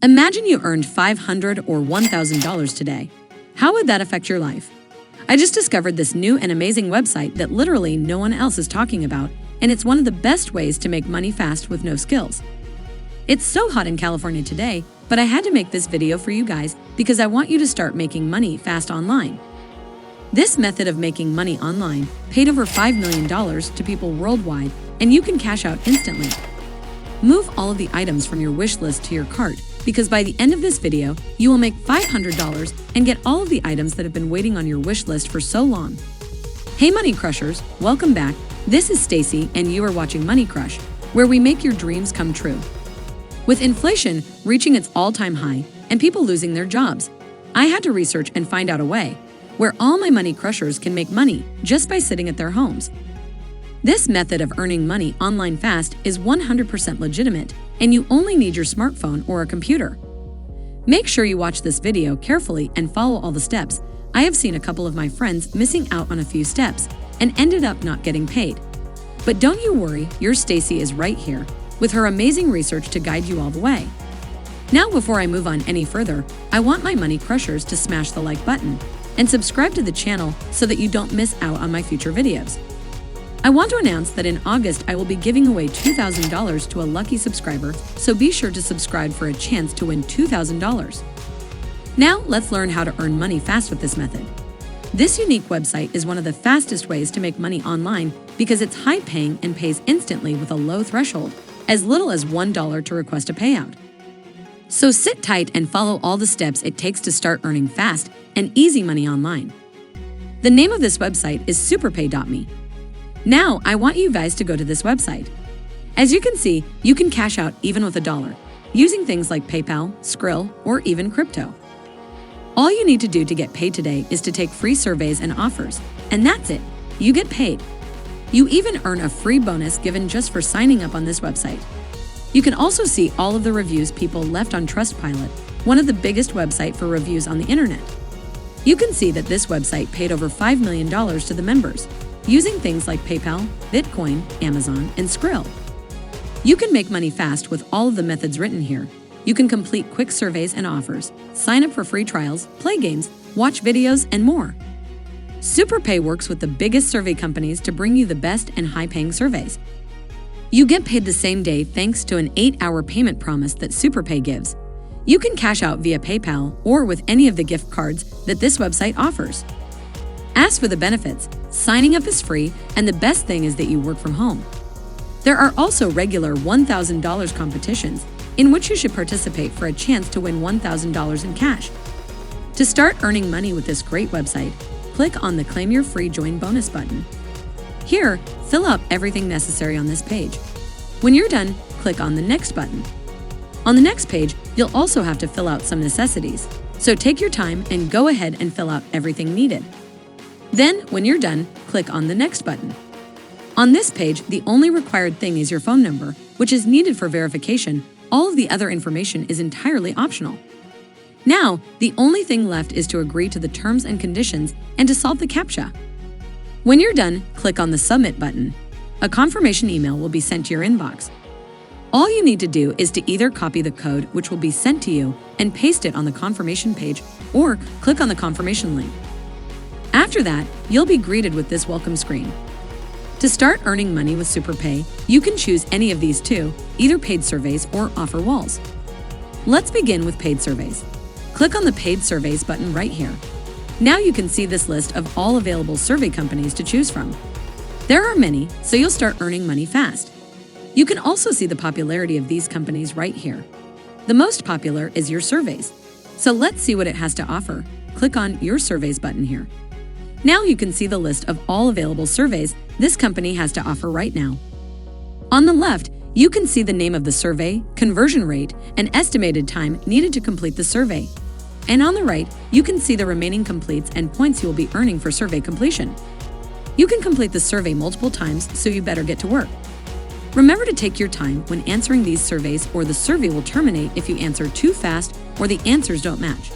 Imagine you earned $500 or $1,000 today. How would that affect your life? I just discovered this new and amazing website that literally no one else is talking about, and it's one of the best ways to make money fast with no skills. It's so hot in California today, but I had to make this video for you guys because I want you to start making money fast online. This method of making money online paid over $5 million to people worldwide, and you can cash out instantly. Move all of the items from your wish list to your cart, because by the end of this video, you will make $500 and get all of the items that have been waiting on your wish list for so long. Hey Money Crushers, welcome back. This is Stacy and you are watching Money Crush, where we make your dreams come true. With inflation reaching its all-time high and people losing their jobs, I had to research and find out a way where all my Money Crushers can make money just by sitting at their homes. This method of earning money online fast is 100% legitimate, and you only need your smartphone or a computer. Make sure you watch this video carefully and follow all the steps. I have seen a couple of my friends missing out on a few steps and ended up not getting paid. But don't you worry, your Stacy is right here with her amazing research to guide you all the way. Now, before I move on any further, I want my Money Crushers to smash the like button and subscribe to the channel so that you don't miss out on my future videos. I want to announce that in August, I will be giving away $2,000 to a lucky subscriber, so be sure to subscribe for a chance to win $2,000. Now, let's learn how to earn money fast with this method. This unique website is one of the fastest ways to make money online because it's high-paying and pays instantly with a low threshold, as little as $1 to request a payout. So sit tight and follow all the steps it takes to start earning fast and easy money online. The name of this website is superpay.me. Now, I want you guys to go to this website. As you can see, you can cash out even with $1, using things like PayPal, Skrill, or even crypto. All you need to do to get paid today is to take free surveys and offers, and that's it. You get paid. You even earn a free bonus given just for signing up on this website. You can also see all of the reviews people left on Trustpilot, one of the biggest websites for reviews on the internet. You can see that this website paid over $5 million to the members, using things like PayPal, Bitcoin, Amazon, and Skrill. You can make money fast with all of the methods written here. You can complete quick surveys and offers, sign up for free trials, play games, watch videos, and more. SuperPay works with the biggest survey companies to bring you the best and high-paying surveys. You get paid the same day thanks to an 8-hour payment promise that SuperPay gives. You can cash out via PayPal or with any of the gift cards that this website offers. As for the benefits, signing up is free, and the best thing is that you work from home. There are also regular $1,000 competitions in which you should participate for a chance to win $1,000 in cash. To start earning money with this great website, click on the Claim Your Free Join Bonus button. Here, fill out everything necessary on this page. When you're done, click on the Next button. On the next page, you'll also have to fill out some necessities, so take your time and go ahead and fill out everything needed. Then, when you're done, click on the Next button. On this page, the only required thing is your phone number, which is needed for verification. All of the other information is entirely optional. Now, the only thing left is to agree to the terms and conditions and to solve the CAPTCHA. When you're done, click on the Submit button. A confirmation email will be sent to your inbox. All you need to do is to either copy the code, which will be sent to you, and paste it on the confirmation page, or click on the confirmation link. After that, you'll be greeted with this welcome screen. To start earning money with SuperPay, you can choose any of these two, either paid surveys or offer walls. Let's begin with paid surveys. Click on the Paid Surveys button right here. Now you can see this list of all available survey companies to choose from. There are many, so you'll start earning money fast. You can also see the popularity of these companies right here. The most popular is Your Surveys. So let's see what it has to offer. Click on Your Surveys button here. Now you can see the list of all available surveys this company has to offer right now. On the left, you can see the name of the survey, conversion rate, and estimated time needed to complete the survey. And on the right, you can see the remaining completes and points you will be earning for survey completion. You can complete the survey multiple times, so you better get to work. Remember to take your time when answering these surveys, or the survey will terminate if you answer too fast or the answers don't match.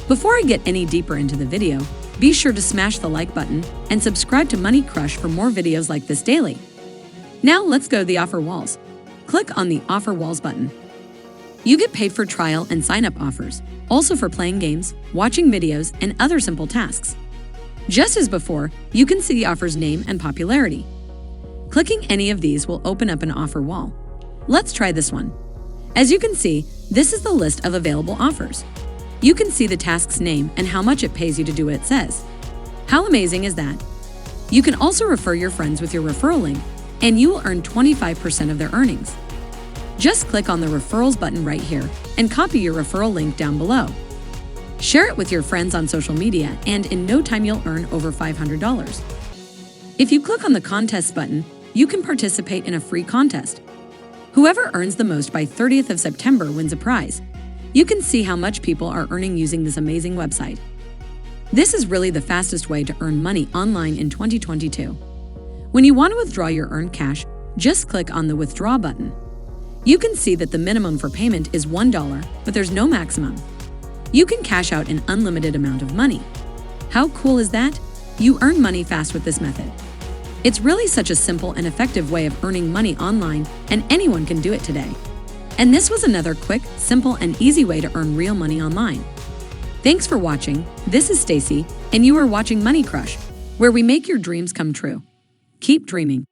Before I get any deeper into the video, be sure to smash the like button and subscribe to Money Crush for more videos like this daily. Now let's go to the offer walls. Click on the Offer Walls button. You get paid for trial and sign-up offers, also for playing games, watching videos, and other simple tasks. Just as before, you can see the offer's name and popularity. Clicking any of these will open up an offer wall. Let's try this one. As you can see, this is the list of available offers. You can see the task's name and how much it pays you to do what it says. How amazing is that? You can also refer your friends with your referral link, and you will earn 25% of their earnings. Just click on the Referrals button right here and copy your referral link down below. Share it with your friends on social media, and in no time you'll earn over $500. If you click on the Contest button, you can participate in a free contest. Whoever earns the most by 30th of September wins a prize. You can see how much people are earning using this amazing website. This is really the fastest way to earn money online in 2022. When you want to withdraw your earned cash, just click on the Withdraw button. You can see that the minimum for payment is $1, but there's no maximum. You can cash out an unlimited amount of money. How cool is that? You earn money fast with this method. It's really such a simple and effective way of earning money online, and anyone can do it today. And this was another quick, simple, and easy way to earn real money online. Thanks for watching. This is Stacy, and you are watching Money Crush, where we make your dreams come true. Keep dreaming.